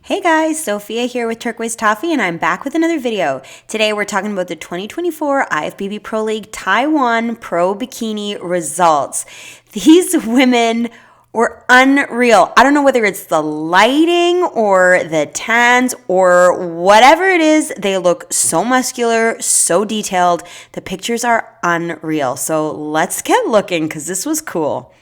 Hey guys, Sophia here with Turquoise Toffee, and I'm back with another video. Today we're talking about the 2024 IFBB Pro League Taiwan Pro Bikini results. These women were unreal. I don't know whether it's the lighting or the tans or whatever it is. They look so muscular, so detailed. The pictures are unreal. So let's get looking because this was cool.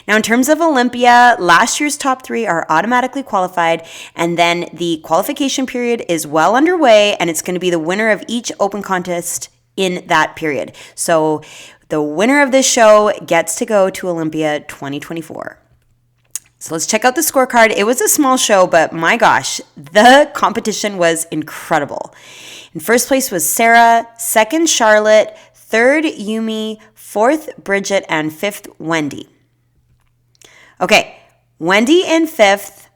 Now, in terms of Olympia, last year's top three are automatically qualified, and then the qualification period is well underway, and it's going to be the winner of each open contest in that period. So the winner of this show gets to go to Olympia 2024. So let's check out the scorecard. It was a small show, but my gosh, the competition was incredible. In first place was Sarah, second Charlotte, third Yumi, fourth Bridget, and fifth Wendy. Okay, Wendy in fifth,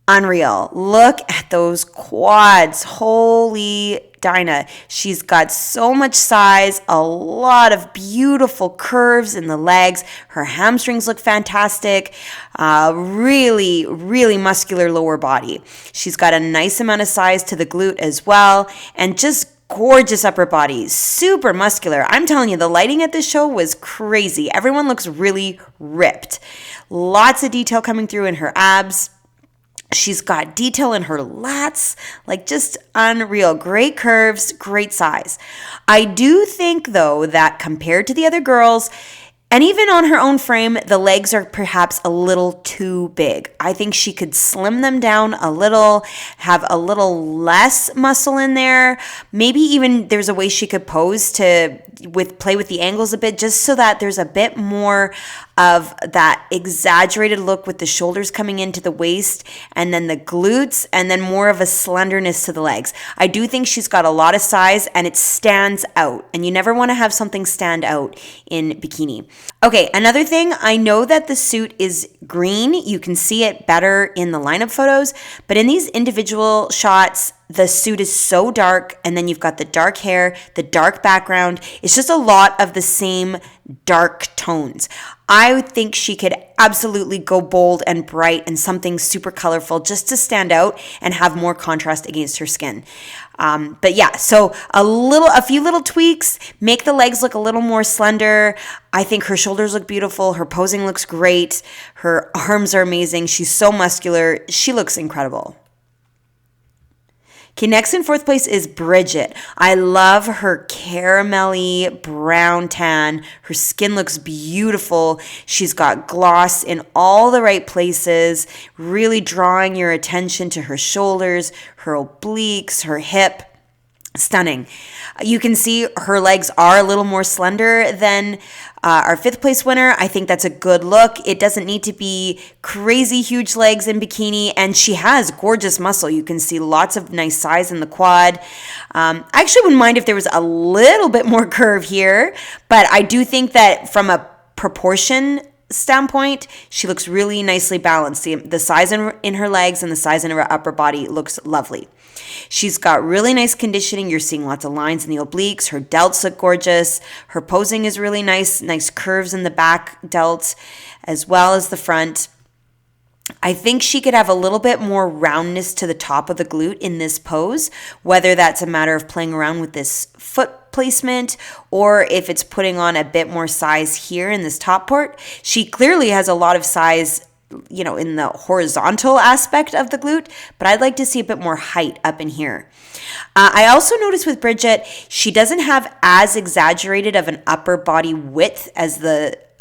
unreal. Look at those quads. Holy Dinah. She's got so much size, a lot of beautiful curves in the legs. Her hamstrings look fantastic. Really, really muscular lower body. She's got a nice amount of size to the glute as well, and just gorgeous upper body, super muscular. I'm telling you, the lighting at this show was crazy. Everyone looks really ripped. Lots of detail coming through in her abs. She's got detail in her lats, like just unreal. Great curves, great size. I do think, though, that compared to the other girls, and even on her own frame, the legs are perhaps a little too big. I think she could slim them down a little, have a little less muscle in there. Maybe even there's a way she could pose to play with the angles a bit, just so that there's a bit more of that exaggerated look with the shoulders coming into the waist and then the glutes and then more of a slenderness to the legs. I do think she's got a lot of size and it stands out, and you never want to have something stand out in bikini. Okay, another thing, I know that the suit is green. You can see it better in the lineup photos, but in these individual shots, the suit is so dark, and then you've got the dark hair, the dark background. It's just a lot of the same dark tones. I think she could absolutely go bold and bright and something super colorful just to stand out and have more contrast against her skin. But yeah, so a few little tweaks, make the legs look a little more slender. I think her shoulders look beautiful. Her posing looks great. Her arms are amazing. She's so muscular. She looks incredible. Okay, next in fourth place is Bridget. I love her caramelly brown tan. Her skin looks beautiful. She's got gloss in all the right places, really drawing your attention to her shoulders, her obliques, her hip. Stunning. You can see her legs are a little more slender than our fifth place winner. I think that's a good look. It doesn't need to be crazy huge legs in bikini, and she has gorgeous muscle. You can see lots of nice size in the quad. I actually wouldn't mind if there was a little bit more curve here, but I do think that from a proportion standpoint, she looks really nicely balanced. The size in her legs and the size in her upper body looks lovely. She's got really nice conditioning. You're seeing lots of lines in the obliques. Her delts look gorgeous. Her posing is really nice curves in the back delts as well as the front. I think she could have a little bit more roundness to the top of the glute in this pose, whether that's a matter of playing around with this foot placement or if it's putting on a bit more size here in this top part. She clearly has a lot of size, in the horizontal aspect of the glute, but I'd like to see a bit more height up in here. I also noticed with Bridget, she doesn't have as exaggerated of an upper body width as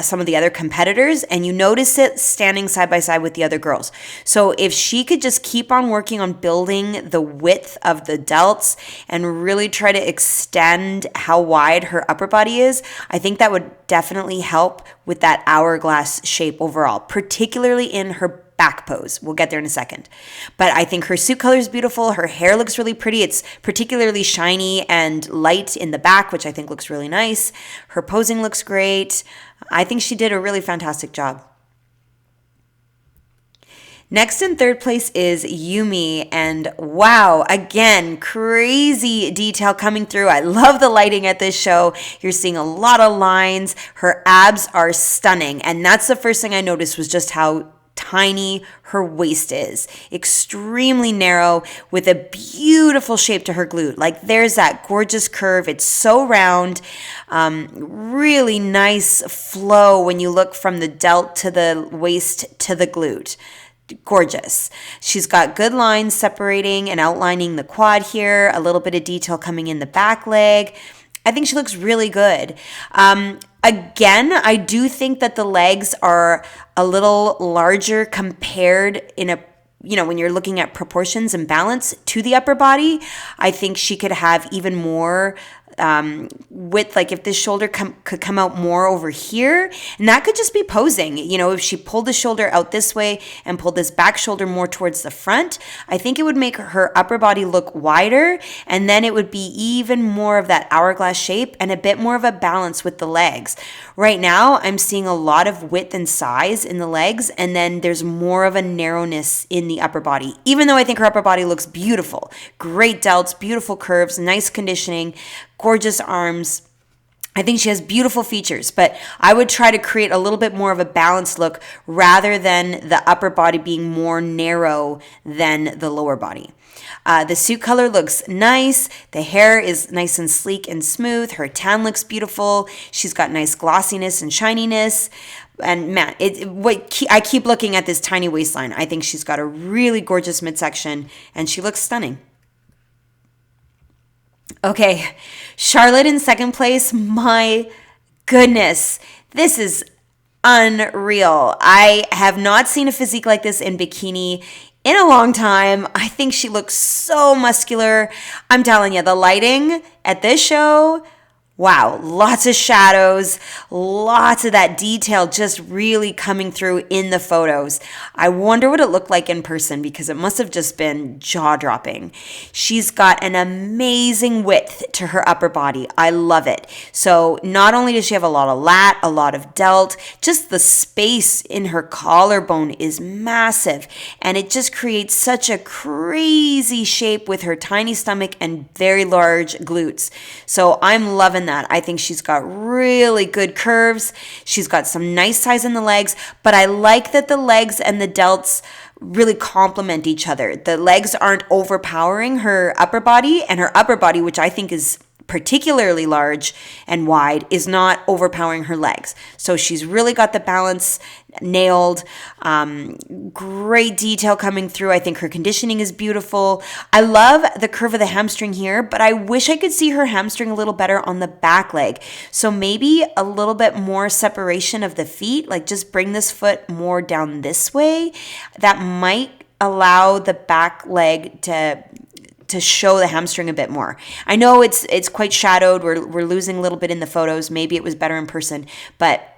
some of the other competitors, and you notice it standing side by side with the other girls. So if she could just keep on working on building the width of the delts and really try to extend how wide her upper body is, I think that would definitely help with that hourglass shape overall, particularly in her back pose. We'll get there in a second. But I think her suit color is beautiful. Her hair looks really pretty. It's particularly shiny and light in the back, which I think looks really nice. Her posing looks great. I think she did a really fantastic job. Next in third place is Yumi, and wow, again, crazy detail coming through. I love the lighting at this show. You're seeing a lot of lines. Her abs are stunning, and that's the first thing I noticed was just how tiny her waist is. Extremely narrow with a beautiful shape to her glute. Like there's that gorgeous curve. It's so round. Really nice flow when you look from the delt to the waist to the glute. Gorgeous. She's got good lines separating and outlining the quad here. A little bit of detail coming in the back leg. I think she looks really good. Again, I do think that the legs are a little larger compared when you're looking at proportions and balance to the upper body. I think she could have even more width, like if this shoulder could come out more over here, and that could just be posing. If she pulled the shoulder out this way and pulled this back shoulder more towards the front, I think it would make her upper body look wider, and then it would be even more of that hourglass shape and a bit more of a balance with the legs. Right now, I'm seeing a lot of width and size in the legs, and then there's more of a narrowness in the upper body, even though I think her upper body looks beautiful. Great delts, beautiful curves, nice conditioning, gorgeous arms. I think she has beautiful features, but I would try to create a little bit more of a balanced look rather than the upper body being more narrow than the lower body. The suit color looks nice. The hair is nice and sleek and smooth. Her tan looks beautiful. She's got nice glossiness and shininess. And man, I keep looking at this tiny waistline. I think she's got a really gorgeous midsection, and she looks stunning. Okay, Charlotte in second place. My goodness, this is unreal. I have not seen a physique like this in bikini in a long time. I think she looks so muscular. I'm telling you, the lighting at this show, wow, lots of shadows, lots of that detail just really coming through in the photos. I wonder what it looked like in person because it must have just been jaw-dropping. She's got an amazing width to her upper body. I love it. So not only does she have a lot of lat, a lot of delt, just the space in her collarbone is massive, and it just creates such a crazy shape with her tiny stomach and very large glutes. So I'm loving that. I think she's got really good curves. She's got some nice size in the legs, but I like that the legs and the delts really complement each other. The legs aren't overpowering her upper body, and her upper body, which I think is particularly large and wide, is not overpowering her legs. So she's really got the balance nailed. Great detail coming through. I think her conditioning is beautiful. I love the curve of the hamstring here, but I wish I could see her hamstring a little better on the back leg. So maybe a little bit more separation of the feet, like just bring this foot more down this way. That might allow the back leg to show the hamstring a bit more. I know it's quite shadowed. We're losing a little bit in the photos. Maybe it was better in person, but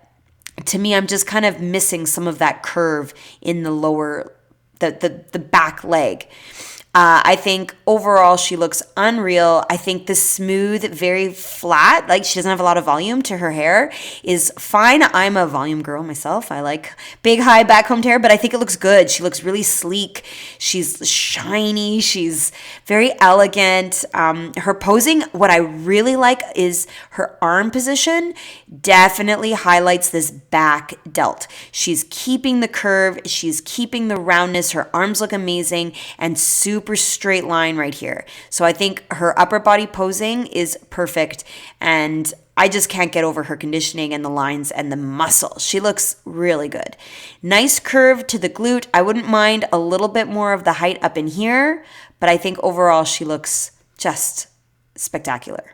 to me, I'm just kind of missing some of that curve in the lower, the back leg. I think overall she looks unreal. I think the smooth, very flat, like she doesn't have a lot of volume to her hair, is fine. I'm a volume girl myself. I like big, high back combed hair, but I think it looks good. She looks really sleek. She's shiny. She's very elegant. Her posing, what I really like is her arm position definitely highlights this back delt. She's keeping the curve. She's keeping the roundness. Her arms look amazing and super straight line right here. So I think her upper body posing is perfect, and I just can't get over her conditioning and the lines and the muscle. She looks really good. Nice curve to the glute. I wouldn't mind a little bit more of the height up in here, but I think overall she looks just spectacular.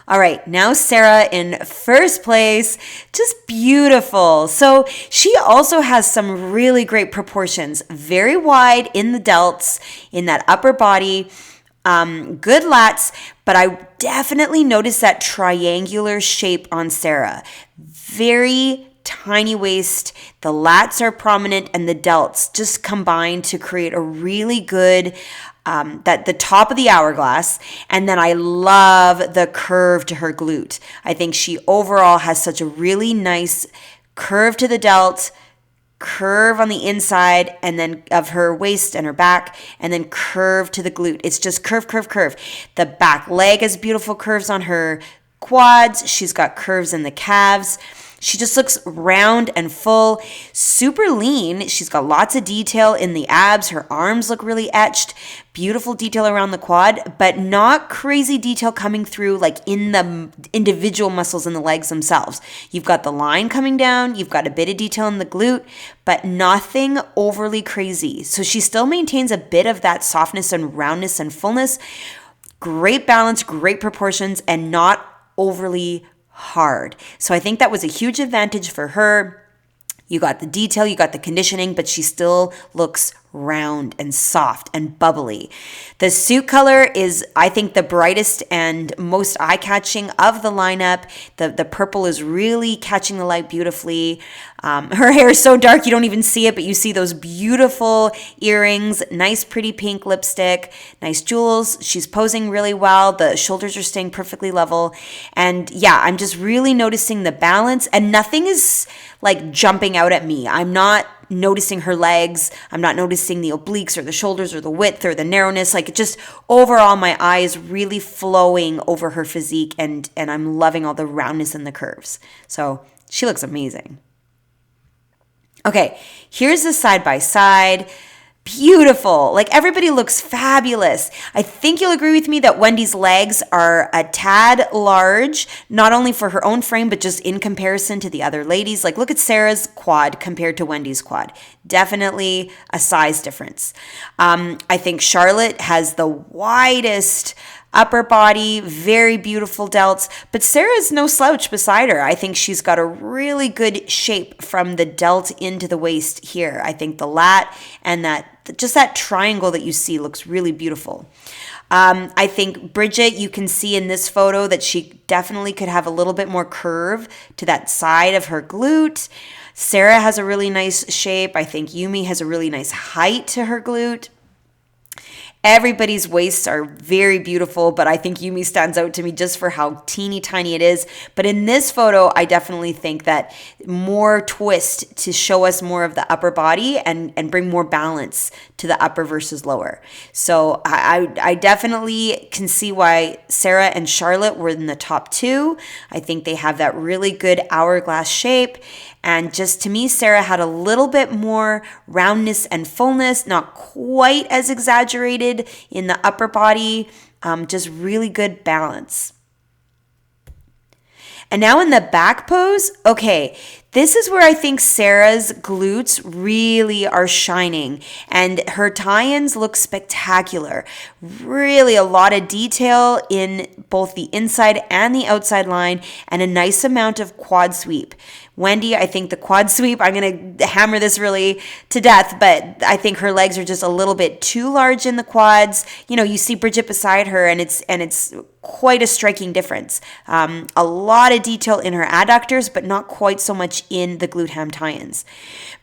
All right, now Sarah in first place, just beautiful. So she also has some really great proportions, very wide in the delts, in that upper body, good lats, but I definitely noticed that triangular shape on Sarah. Very tiny waist, the lats are prominent, and the delts just combine to create a really good that the top of the hourglass. And then I love the curve to her glute. I think she overall has such a really nice curve to the delt, curve on the inside, and then of her waist and her back, and then curve to the glute. It's just curve, curve, curve. The back leg has beautiful curves on her quads. She's got curves in the calves. She just looks round and full, super lean. She's got lots of detail in the abs. Her arms look really etched. Beautiful detail around the quad, but not crazy detail coming through like in the individual muscles in the legs themselves. You've got the line coming down, you've got a bit of detail in the glute, but nothing overly crazy. So she still maintains a bit of that softness and roundness and fullness. Great balance, great proportions, and not overly hard. So I think that was a huge advantage for her. You got the detail, you got the conditioning, but she still looks round and soft and bubbly. The suit color is, I think, the brightest and most eye-catching of the lineup. The purple is really catching the light beautifully. Her hair is so dark you don't even see it, but you see those beautiful earrings, nice pretty pink lipstick, nice jewels. She's posing really well. The shoulders are staying perfectly level. And yeah, I'm just really noticing the balance, and nothing is like jumping out at me. I'm not noticing her legs. I'm not noticing the obliques or the shoulders or the width or the narrowness. Like, just overall, my eye is really flowing over her physique, and I'm loving all the roundness and the curves. So she looks amazing. Okay, here's the side by side. Beautiful. Like, everybody looks fabulous. I think you'll agree with me that Wendy's legs are a tad large, not only for her own frame, but just in comparison to the other ladies. Like, look at Sarah's quad compared to Wendy's quad. Definitely a size difference. I think Charlotte has the widest upper body, very beautiful delts, but Sarah's no slouch beside her. I think she's got a really good shape from the delt into the waist here. I think the lat and that triangle that you see looks really beautiful. I think Bridget, you can see in this photo that she definitely could have a little bit more curve to that side of her glute. Sarah has a really nice shape. I think Yumi has a really nice height to her glute. Everybody's waists are very beautiful, but I think Yumi stands out to me just for how teeny tiny it is. But in this photo, I definitely think that more twist to show us more of the upper body and bring more balance to the upper versus lower. So I definitely can see why Sarah and Charlotte were in the top two. I think they have that really good hourglass shape. And just to me, Sarah had a little bit more roundness and fullness, not quite as exaggerated in the upper body, just really good balance. And now in the back pose, okay, this is where I think Sarah's glutes really are shining, and her tie-ins look spectacular. Really a lot of detail in both the inside and the outside line, and a nice amount of quad sweep. Wendy, I think the quad sweep, I'm going to hammer this really to death, but I think her legs are just a little bit too large in the quads. You know, you see Bridget beside her, and it's quite a striking difference. A lot of detail in her adductors, but not quite so much in the glute ham tie-ins.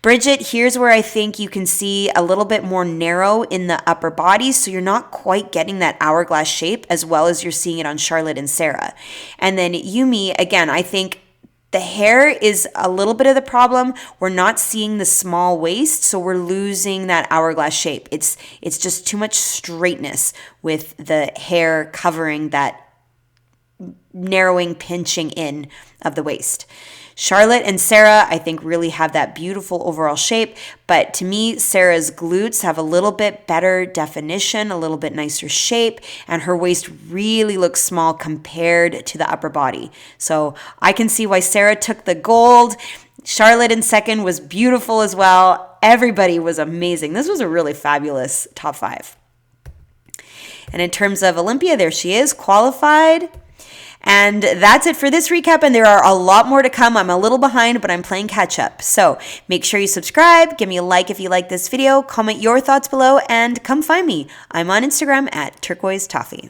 Bridget, here's where I think you can see a little bit more narrow in the upper body, so you're not quite getting that hourglass shape as well as you're seeing it on Charlotte and Sarah. And then Yumi, again, I think the hair is a little bit of the problem. We're not seeing the small waist, so we're losing that hourglass shape. It's just too much straightness with the hair covering that narrowing, pinching in of the waist. Charlotte and Sarah, I think, really have that beautiful overall shape, but to me, Sarah's glutes have a little bit better definition, a little bit nicer shape, and her waist really looks small compared to the upper body. So I can see why Sarah took the gold. Charlotte in second was beautiful as well. Everybody was amazing. This was a really fabulous top five. And in terms of Olympia, there she is, qualified. And that's it for this recap, and there are a lot more to come. I'm a little behind, but I'm playing catch up. So make sure you subscribe, give me a like if you like this video, comment your thoughts below, and come find me. I'm on Instagram at turquoise toffee.